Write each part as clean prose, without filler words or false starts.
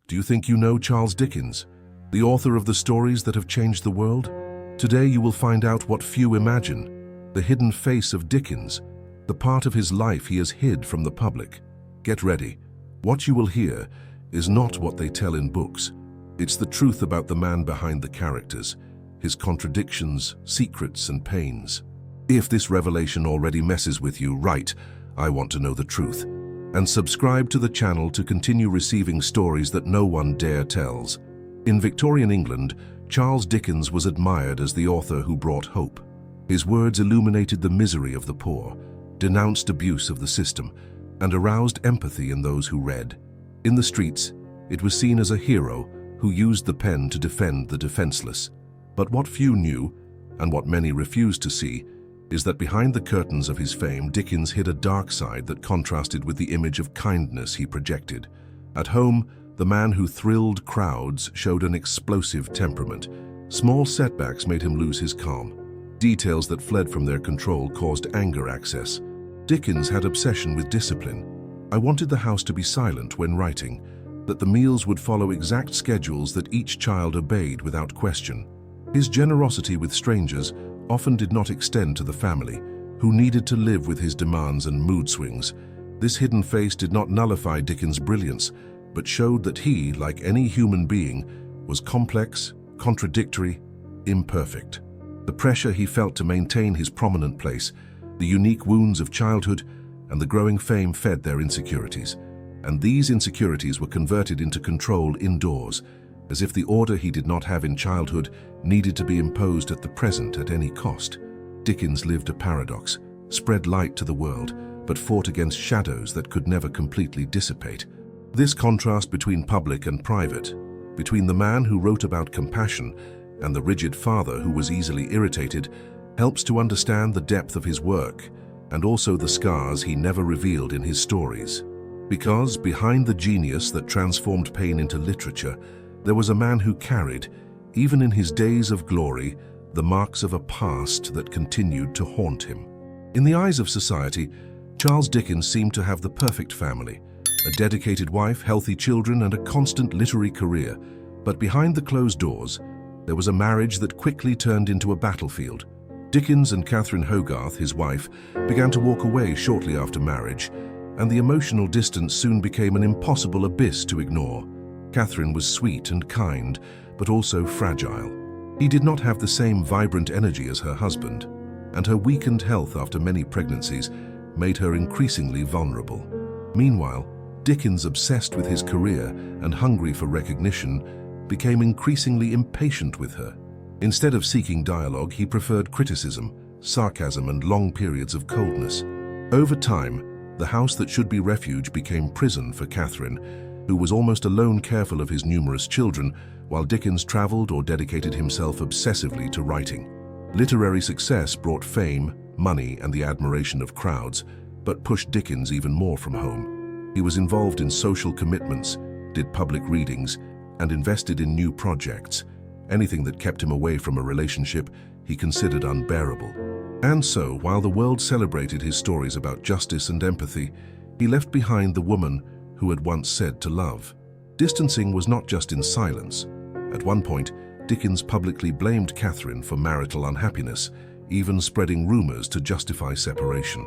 Do you think you know Charles Dickens, the author of the stories that have changed the world? Today you will find out what few imagine, the hidden face of Dickens, the part of his life he has hid from the public. Get ready. What you will hear is not what they tell in books. It's the truth about the man behind the characters, his contradictions, secrets, and pains. If this revelation already messes with you, I want to know the truth. And subscribe to the channel to continue receiving stories that no one dare tells. In Victorian England, Charles Dickens was admired as the author who brought hope. His words illuminated the misery of the poor, denounced abuse of the system, and aroused empathy in those who read. In the streets, it was seen as a hero who used the pen to defend the defenseless. But what few knew, and what many refused to see, is that behind the curtains of his fame, Dickens hid a dark side that contrasted with the image of kindness he projected. At home, the man who thrilled crowds showed an explosive temperament. Small setbacks made him lose his calm. Details that fled from their control caused anger access. Dickens had obsession with discipline. I wanted the house to be silent when writing, that the meals would follow exact schedules that each child obeyed without question. His generosity with strangers often did not extend to the family, who needed to live with his demands and mood swings. This hidden face did not nullify Dickens' brilliance, but showed that he, like any human being, was complex, contradictory, imperfect. The pressure he felt to maintain his prominent place, the unique wounds of childhood, and the growing fame fed their insecurities. And these insecurities were converted into control indoors, as if the order he did not have in childhood needed to be imposed at the present at any cost. Dickens lived a paradox, spread light to the world, but fought against shadows that could never completely dissipate. This contrast between public and private, between the man who wrote about compassion and the rigid father who was easily irritated, helps to understand the depth of his work and also the scars he never revealed in his stories. Because behind the genius that transformed pain into literature, there was a man who carried, even in his days of glory, the marks of a past that continued to haunt him. In the eyes of society, Charles Dickens seemed to have the perfect family, a dedicated wife, healthy children, and a constant literary career. But behind the closed doors, there was a marriage that quickly turned into a battlefield. Dickens and Catherine Hogarth, his wife, began to walk away shortly after marriage, and the emotional distance soon became an impossible abyss to ignore. Catherine was sweet and kind, but also fragile. He did not have the same vibrant energy as her husband, and her weakened health after many pregnancies made her increasingly vulnerable. Meanwhile, Dickens, obsessed with his career and hungry for recognition, became increasingly impatient with her. Instead of seeking dialogue, he preferred criticism, sarcasm, and long periods of coldness. Over time, the house that should be refuge became prison for Catherine, who was almost alone, careful of his numerous children, while Dickens traveled or dedicated himself obsessively to writing. Literary success brought fame, money, and the admiration of crowds, but pushed Dickens even more from home. He was involved in social commitments, did public readings, and invested in new projects. Anything that kept him away from a relationship he considered unbearable. And so, while the world celebrated his stories about justice and empathy, he left behind the woman who had once said to love. Distancing was not just in silence. At one point, Dickens publicly blamed Catherine for marital unhappiness, even spreading rumors to justify separation.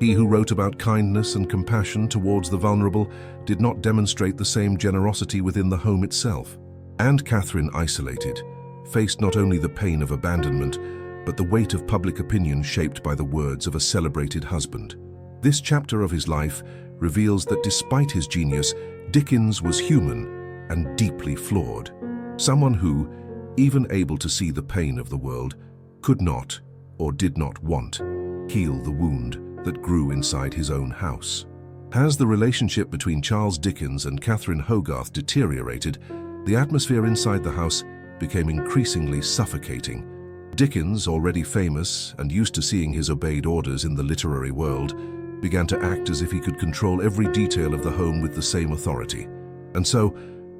He who wrote about kindness and compassion towards the vulnerable did not demonstrate the same generosity within the home itself. And Catherine, isolated, faced not only the pain of abandonment, but the weight of public opinion shaped by the words of a celebrated husband. This chapter of his life reveals that despite his genius, Dickens was human and deeply flawed. Someone who, even able to see the pain of the world, could not, or did not want, heal the wound that grew inside his own house. As the relationship between Charles Dickens and Catherine Hogarth deteriorated, the atmosphere inside the house became increasingly suffocating. Dickens, already famous and used to seeing his obeyed orders in the literary world, began to act as if he could control every detail of the home with the same authority. And so,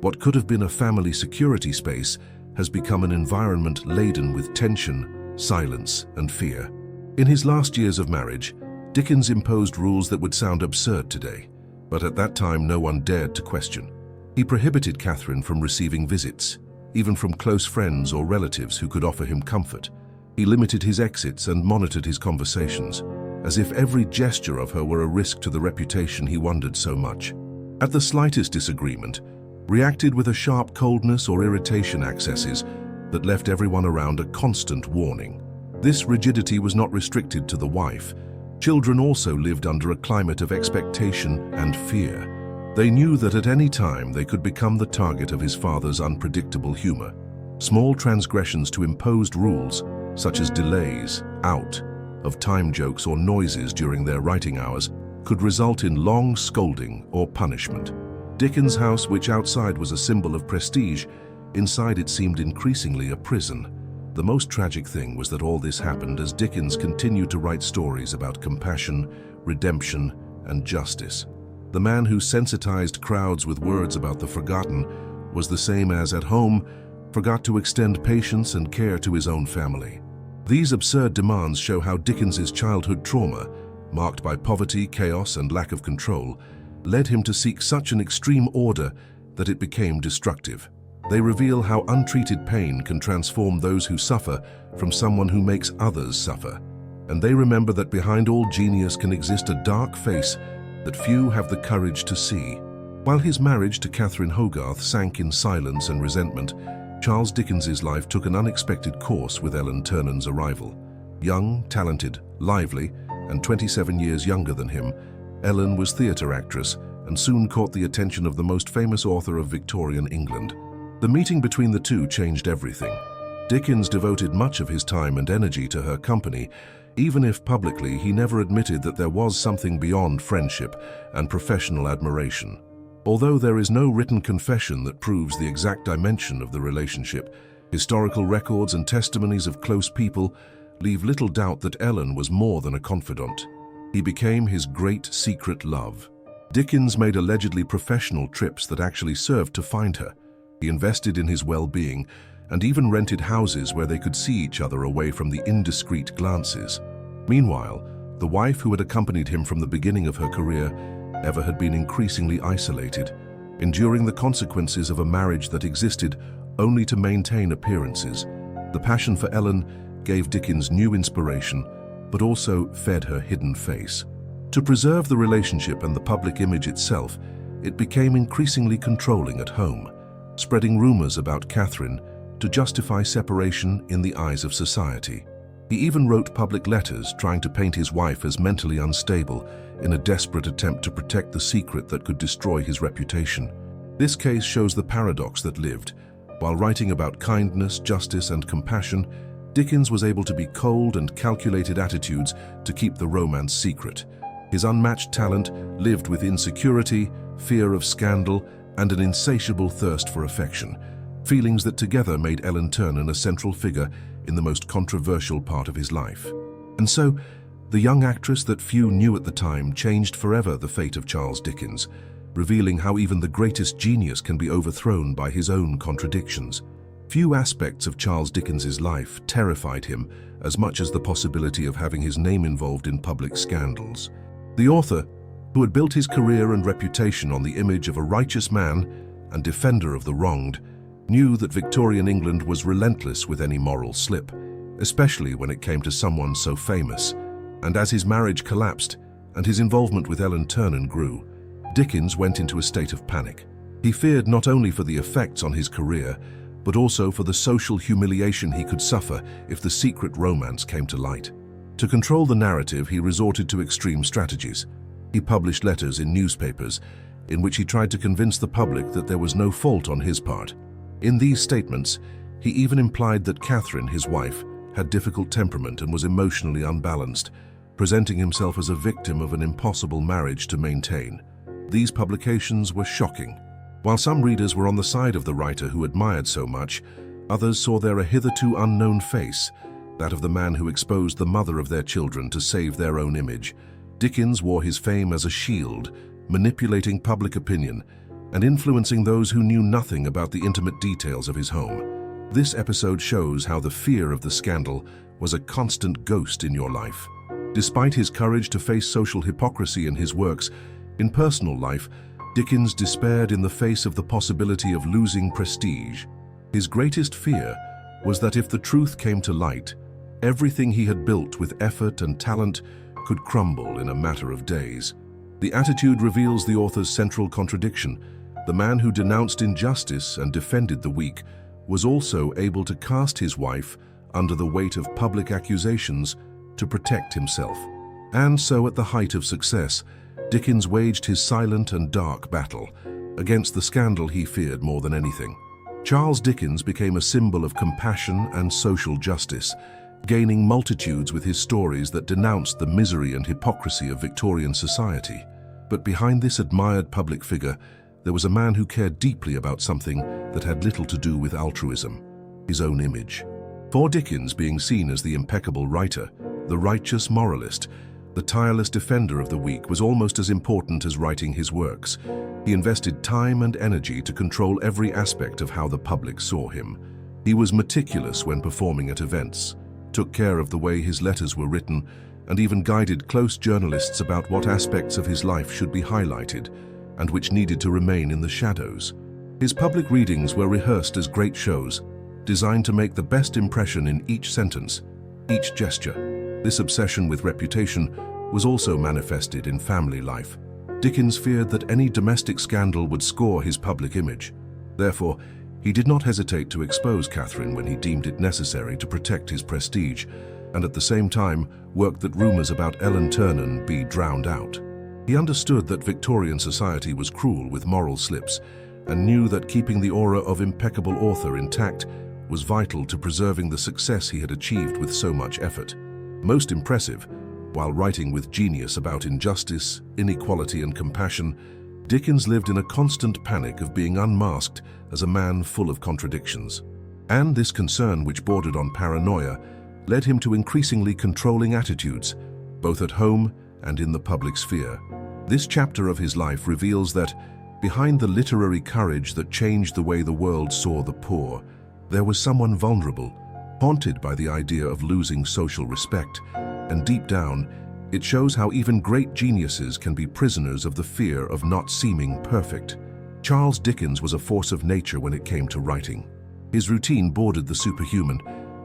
what could have been a family security space has become an environment laden with tension, silence, and fear. In his last years of marriage, Dickens imposed rules that would sound absurd today, but at that time no one dared to question. He prohibited Catherine from receiving visits, even from close friends or relatives who could offer him comfort. He limited his exits and monitored his conversations, as if every gesture of her were a risk to the reputation he wondered so much. At the slightest disagreement, reacted with a sharp coldness or irritation accesses that left everyone around a constant warning. This rigidity was not restricted to the wife. Children also lived under a climate of expectation and fear. They knew that at any time they could become the target of his father's unpredictable humor. Small transgressions to imposed rules, such as delays, of time jokes or noises during their writing hours, could result in long scolding or punishment. Dickens' house, which outside was a symbol of prestige, inside it seemed increasingly a prison. The most tragic thing was that all this happened as Dickens continued to write stories about compassion, redemption, and justice. The man who sensitized crowds with words about the forgotten was the same as, at home, forgot to extend patience and care to his own family. These absurd demands show how Dickens's childhood trauma, marked by poverty, chaos, and lack of control, led him to seek such an extreme order that it became destructive. They reveal how untreated pain can transform those who suffer from someone who makes others suffer. And they remember that behind all genius can exist a dark face that few have the courage to see. While his marriage to Catherine Hogarth sank in silence and resentment, Charles Dickens's life took an unexpected course with Ellen Ternan's arrival. Young, talented, lively, and 27 years younger than him, Ellen was theatre actress and soon caught the attention of the most famous author of Victorian England. The meeting between the two changed everything. Dickens devoted much of his time and energy to her company, even if publicly he never admitted that there was something beyond friendship and professional admiration. Although there is no written confession that proves the exact dimension of the relationship, historical records and testimonies of close people leave little doubt that Ellen was more than a confidant. He became his great secret love. Dickens made allegedly professional trips that actually served to find her. He invested in his well-being and even rented houses where they could see each other away from the indiscreet glances. Meanwhile, the wife who had accompanied him from the beginning of her career ever had been increasingly isolated, enduring the consequences of a marriage that existed only to maintain appearances. The passion for Ellen gave Dickens new inspiration, but also fed her hidden face. To preserve the relationship and the public image itself, it became increasingly controlling at home, spreading rumors about Catherine to justify separation in the eyes of society. He even wrote public letters trying to paint his wife as mentally unstable in a desperate attempt to protect the secret that could destroy his reputation. This case shows the paradox that lived. While writing about kindness, justice, and compassion, Dickens was able to be cold and calculated attitudes to keep the romance secret. His unmatched talent lived with insecurity, fear of scandal, and an insatiable thirst for affection, feelings that together made Ellen Ternan a central figure in the most controversial part of his life. And so, the young actress that few knew at the time changed forever the fate of Charles Dickens, revealing how even the greatest genius can be overthrown by his own contradictions. Few aspects of Charles Dickens's life terrified him as much as the possibility of having his name involved in public scandals. The author, who had built his career and reputation on the image of a righteous man and defender of the wronged, knew that Victorian England was relentless with any moral slip, especially when it came to someone so famous. And as his marriage collapsed and his involvement with Ellen Ternan grew, Dickens went into a state of panic. He feared not only for the effects on his career, but also for the social humiliation he could suffer if the secret romance came to light. To control the narrative, he resorted to extreme strategies. He published letters in newspapers in which he tried to convince the public that there was no fault on his part. In these statements, he even implied that Catherine, his wife, had difficult temperament and was emotionally unbalanced, presenting himself as a victim of an impossible marriage to maintain. These publications were shocking. While some readers were on the side of the writer who admired so much, others saw there a hitherto unknown face, that of the man who exposed the mother of their children to save their own image. Dickens wore his fame as a shield, manipulating public opinion and influencing those who knew nothing about the intimate details of his home. This episode shows how the fear of the scandal was a constant ghost in your life. Despite his courage to face social hypocrisy in his works, in personal life, Dickens despaired in the face of the possibility of losing prestige. His greatest fear was that if the truth came to light, everything he had built with effort and talent could crumble in a matter of days. The attitude reveals the author's central contradiction. The man who denounced injustice and defended the weak was also able to cast his wife under the weight of public accusations to protect himself. And so, at the height of success, Dickens waged his silent and dark battle against the scandal he feared more than anything. Charles Dickens became a symbol of compassion and social justice, gaining multitudes with his stories that denounced the misery and hypocrisy of Victorian society. But behind this admired public figure, there was a man who cared deeply about something that had little to do with altruism: his own image. For Dickens, being seen as the impeccable writer, the righteous moralist, the tireless defender of the weak was almost as important as writing his works. He invested time and energy to control every aspect of how the public saw him. He was meticulous when performing at events, took care of the way his letters were written, and even guided close journalists about what aspects of his life should be highlighted and which needed to remain in the shadows. His public readings were rehearsed as great shows, designed to make the best impression in each sentence, each gesture. This obsession with reputation was also manifested in family life. Dickens feared that any domestic scandal would score his public image. Therefore, he did not hesitate to expose Catherine when he deemed it necessary to protect his prestige, and at the same time worked that rumors about Ellen Ternan be drowned out. He understood that Victorian society was cruel with moral slips, and knew that keeping the aura of impeccable author intact was vital to preserving the success he had achieved with so much effort. Most impressive, while writing with genius about injustice, inequality, and compassion, Dickens lived in a constant panic of being unmasked as a man full of contradictions. And this concern, which bordered on paranoia, led him to increasingly controlling attitudes, both at home and in the public sphere. This chapter of his life reveals that, behind the literary courage that changed the way the world saw the poor, there was someone vulnerable, haunted by the idea of losing social respect, and deep down, it shows how even great geniuses can be prisoners of the fear of not seeming perfect. Charles Dickens was a force of nature when it came to writing. His routine bordered the superhuman.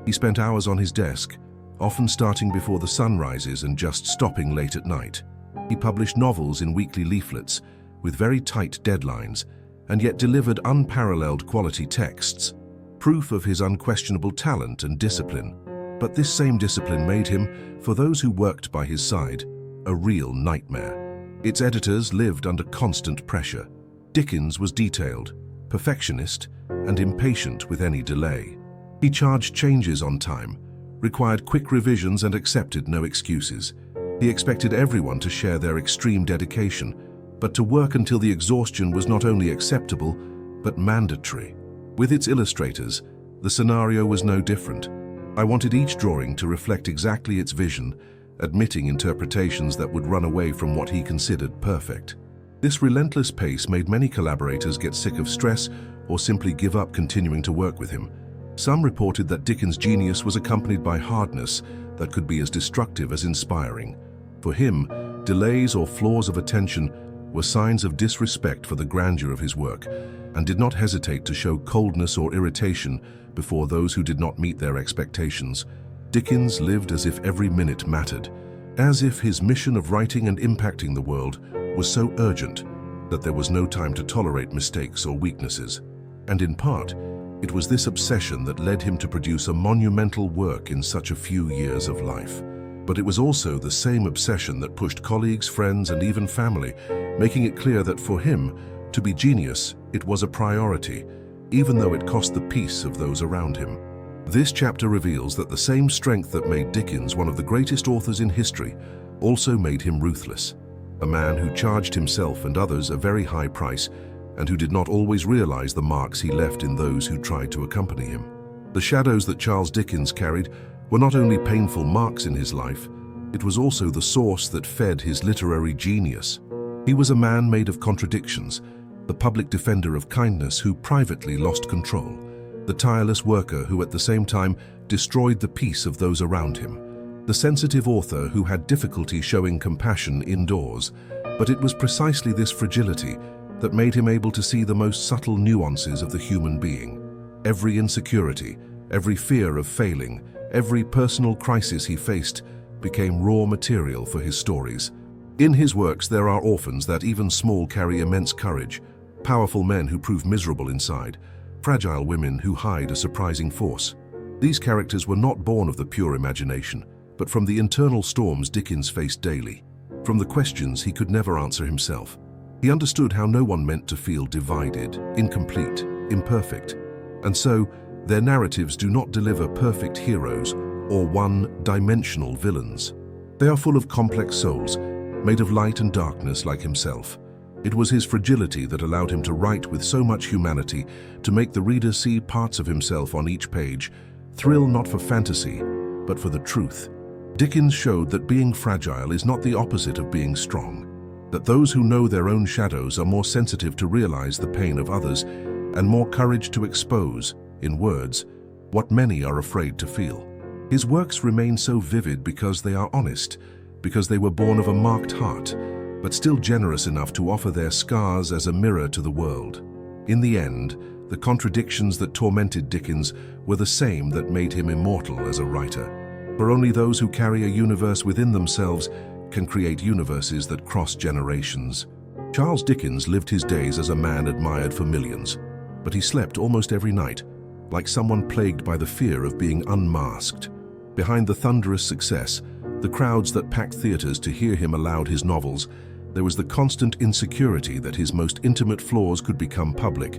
He spent hours on his desk, often starting before the sun rises and just stopping late at night. He published novels in weekly leaflets, with very tight deadlines, and yet delivered unparalleled quality texts, proof of his unquestionable talent and discipline. But this same discipline made him, for those who worked by his side, a real nightmare. Its editors lived under constant pressure. Dickens was detailed, perfectionist, and impatient with any delay. He charged changes on time, required quick revisions, and accepted no excuses. He expected everyone to share their extreme dedication, but to work until the exhaustion was not only acceptable, but mandatory. With its illustrators, the scenario was no different. I wanted each drawing to reflect exactly its vision, admitting interpretations that would run away from what he considered perfect. This relentless pace made many collaborators get sick of stress or simply give up continuing to work with him. Some reported that Dickens' genius was accompanied by hardness that could be as destructive as inspiring. For him, delays or flaws of attention were signs of disrespect for the grandeur of his work, and did not hesitate to show coldness or irritation before those who did not meet their expectations. Dickens lived as if every minute mattered, as if his mission of writing and impacting the world was so urgent that there was no time to tolerate mistakes or weaknesses. And in part, it was this obsession that led him to produce a monumental work in such a few years of life. But it was also the same obsession that pushed colleagues, friends, and even family, making it clear that for him, to be genius, it was a priority, even though it cost the peace of those around him. This chapter reveals that the same strength that made Dickens one of the greatest authors in history also made him ruthless, a man who charged himself and others a very high price, and who did not always realize the marks he left in those who tried to accompany him. The shadows that Charles Dickens carried were not only painful marks in his life, it was also the source that fed his literary genius. He was a man made of contradictions, the public defender of kindness who privately lost control, the tireless worker who at the same time destroyed the peace of those around him, the sensitive author who had difficulty showing compassion indoors. But it was precisely this fragility that made him able to see the most subtle nuances of the human being. Every insecurity, every fear of failing, every personal crisis he faced became raw material for his stories. In his works there are orphans that even small carry immense courage, powerful men who prove miserable inside, fragile women who hide a surprising force. These characters were not born of the pure imagination, but from the internal storms Dickens faced daily, from the questions he could never answer himself. He understood how no one meant to feel divided, incomplete, imperfect, and so their narratives do not deliver perfect heroes or one-dimensional villains. They are full of complex souls, made of light and darkness like himself. It was his fragility that allowed him to write with so much humanity, to make the reader see parts of himself on each page, thrill not for fantasy, but for the truth. Dickens showed that being fragile is not the opposite of being strong, that those who know their own shadows are more sensitive to realize the pain of others and more courage to expose, in words, what many are afraid to feel. His works remain so vivid because they are honest, because they were born of a marked heart, but still generous enough to offer their scars as a mirror to the world. In the end, the contradictions that tormented Dickens were the same that made him immortal as a writer. For only those who carry a universe within themselves can create universes that cross generations. Charles Dickens lived his days as a man admired for millions, but he slept almost every night, like someone plagued by the fear of being unmasked. Behind the thunderous success, the crowds that packed theaters to hear him aloud his novels, there was the constant insecurity that his most intimate flaws could become public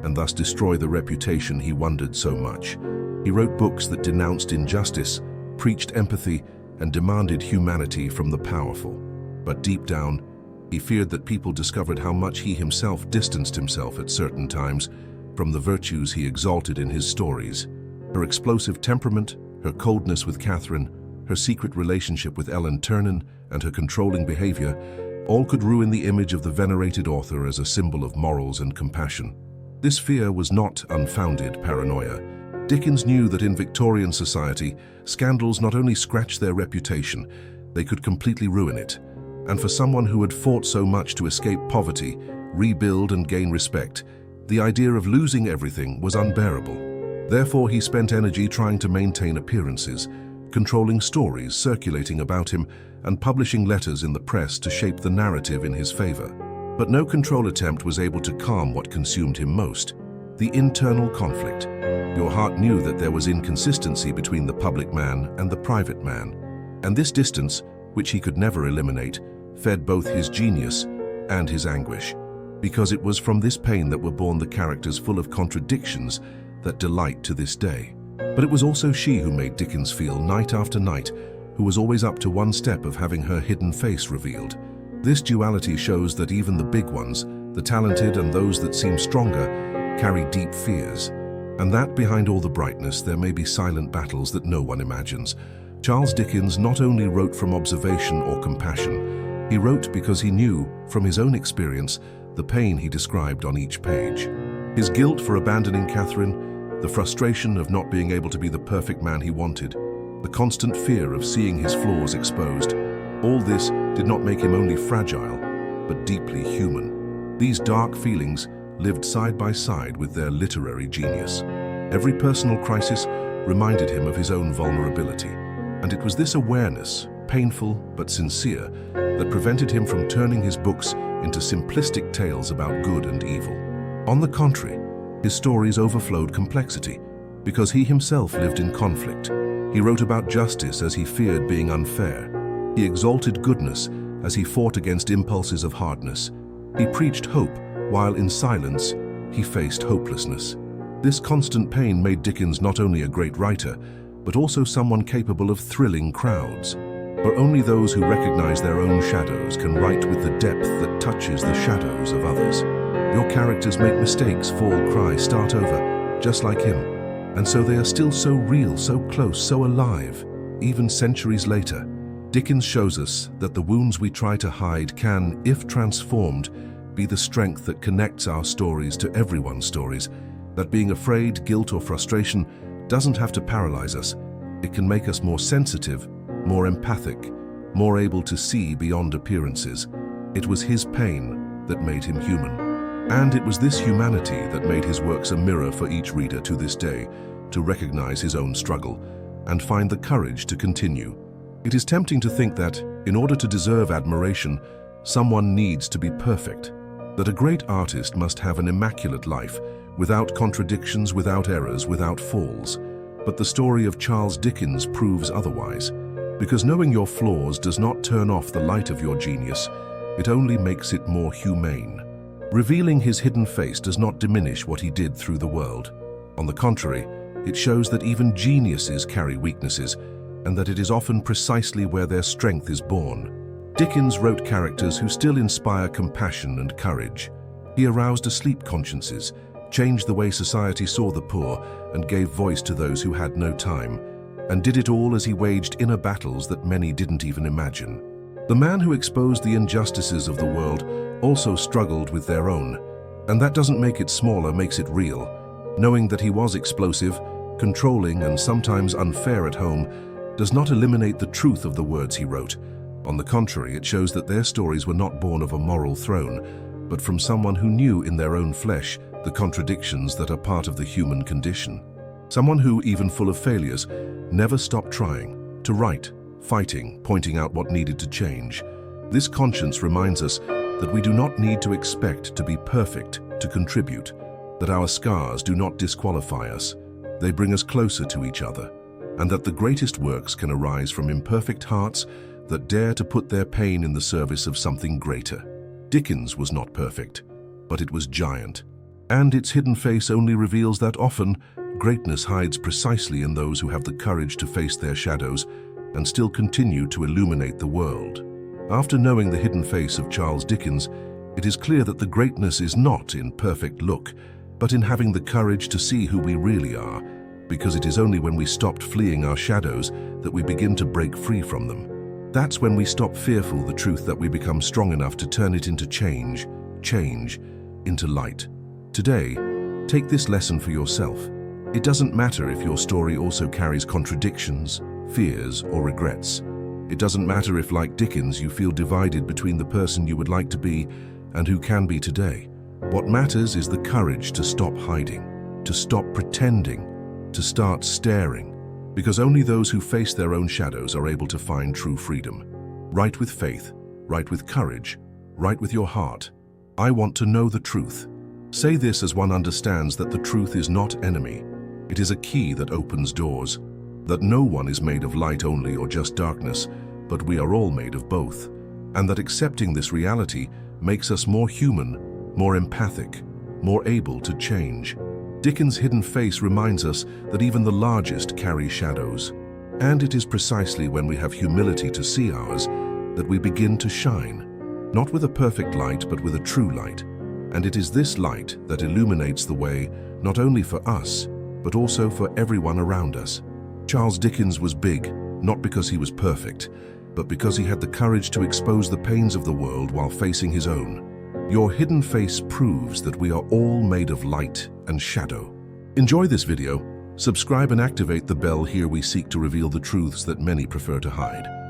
and thus destroy the reputation he wondered so much. He wrote books that denounced injustice, preached empathy, and demanded humanity from the powerful. But deep down, he feared that people discovered how much he himself distanced himself at certain times from the virtues he exalted in his stories. Her explosive temperament, her coldness with Catherine, her secret relationship with Ellen Ternan, and her controlling behavior, all could ruin the image of the venerated author as a symbol of morals and compassion. This fear was not unfounded paranoia. Dickens knew that in Victorian society, scandals not only scratched their reputation, they could completely ruin it. And for someone who had fought so much to escape poverty, rebuild and gain respect, the idea of losing everything was unbearable. Therefore, he spent energy trying to maintain appearances, controlling stories circulating about him, and publishing letters in the press to shape the narrative in his favor. But no control attempt was able to calm what consumed him most: the internal conflict. Your heart knew that there was inconsistency between the public man and the private man, and this distance, which he could never eliminate, fed both his genius and his anguish, because it was from this pain that were born the characters full of contradictions that delight to this day. But it was also she who made Dickens feel night after night, who was always up to one step of having her hidden face revealed. This duality shows that even the big ones, the talented and those that seem stronger, carry deep fears, and that behind all the brightness there may be silent battles that no one imagines. Charles Dickens not only wrote from observation or compassion, he wrote because he knew, from his own experience, the pain he described on each page. His guilt for abandoning Catherine, the frustration of not being able to be the perfect man he wanted, the constant fear of seeing his flaws exposed, all this did not make him only fragile, but deeply human. These dark feelings lived side by side with their literary genius. Every personal crisis reminded him of his own vulnerability, and it was this awareness, painful but sincere, that prevented him from turning his books into simplistic tales about good and evil. On the contrary, his stories overflowed complexity, because he himself lived in conflict. He wrote about justice as he feared being unfair. He exalted goodness as he fought against impulses of hardness. He preached hope while in silence he faced hopelessness. This constant pain made Dickens not only a great writer, but also someone capable of thrilling crowds. For only those who recognize their own shadows can write with the depth that touches the shadows of others. Your characters make mistakes, fall, cry, start over, just like him. And so they are still so real, so close, so alive, even centuries later. Dickens shows us that the wounds we try to hide can, if transformed, be the strength that connects our stories to everyone's stories, that being afraid, guilt, or frustration doesn't have to paralyze us. It can make us more sensitive, more empathic, more able to see beyond appearances. It was his pain that made him human. And it was this humanity that made his works a mirror for each reader to this day, to recognize his own struggle and find the courage to continue. It is tempting to think that, in order to deserve admiration, someone needs to be perfect, that a great artist must have an immaculate life, without contradictions, without errors, without falls. But the story of Charles Dickens proves otherwise, because knowing your flaws does not turn off the light of your genius, it only makes it more humane. Revealing his hidden face does not diminish what he did through the world. On the contrary, it shows that even geniuses carry weaknesses, and that it is often precisely where their strength is born. Dickens wrote characters who still inspire compassion and courage. He aroused asleep consciences, changed the way society saw the poor, and gave voice to those who had no time, and did it all as he waged inner battles that many didn't even imagine. The man who exposed the injustices of the world also struggled with their own, and that doesn't make it smaller, makes it real. Knowing that he was explosive, controlling, and sometimes unfair at home does not eliminate the truth of the words he wrote. On the contrary, it shows that their stories were not born of a moral throne, but from someone who knew in their own flesh the contradictions that are part of the human condition. Someone who, even full of failures, never stopped trying, to write, fighting, pointing out what needed to change. This conscience reminds us that we do not need to expect to be perfect to contribute, that our scars do not disqualify us, they bring us closer to each other, and that the greatest works can arise from imperfect hearts that dare to put their pain in the service of something greater. Dickens was not perfect, but it was giant, and its hidden face only reveals that often greatness hides precisely in those who have the courage to face their shadows and still continue to illuminate the world. After knowing the hidden face of Charles Dickens, it is clear that the greatness is not in perfect look, but in having the courage to see who we really are, because it is only when we stopped fleeing our shadows that we begin to break free from them. That's when we stop fearful the truth, that we become strong enough to turn it into change into light. Today, take this lesson for yourself. It doesn't matter if your story also carries contradictions, fears, or regrets. It doesn't matter if, like Dickens, you feel divided between the person you would like to be and who can be today. What matters is the courage to stop hiding, to stop pretending, to start staring, because only those who face their own shadows are able to find true freedom. Write with faith, write with courage, write with your heart. I want to know the truth. Say this as one understands that the truth is not enemy. It is a key that opens doors, that no one is made of light only or just darkness, but we are all made of both, and that accepting this reality makes us more human, more empathic, more able to change. Dickens' hidden face reminds us that even the largest carry shadows, and it is precisely when we have humility to see ours that we begin to shine, not with a perfect light, but with a true light. And it is this light that illuminates the way, not only for us, but also for everyone around us. Charles Dickens was big, not because he was perfect, but because he had the courage to expose the pains of the world while facing his own. Your hidden face proves that we are all made of light and shadow. Enjoy this video, subscribe and activate the bell. Here we seek to reveal the truths that many prefer to hide.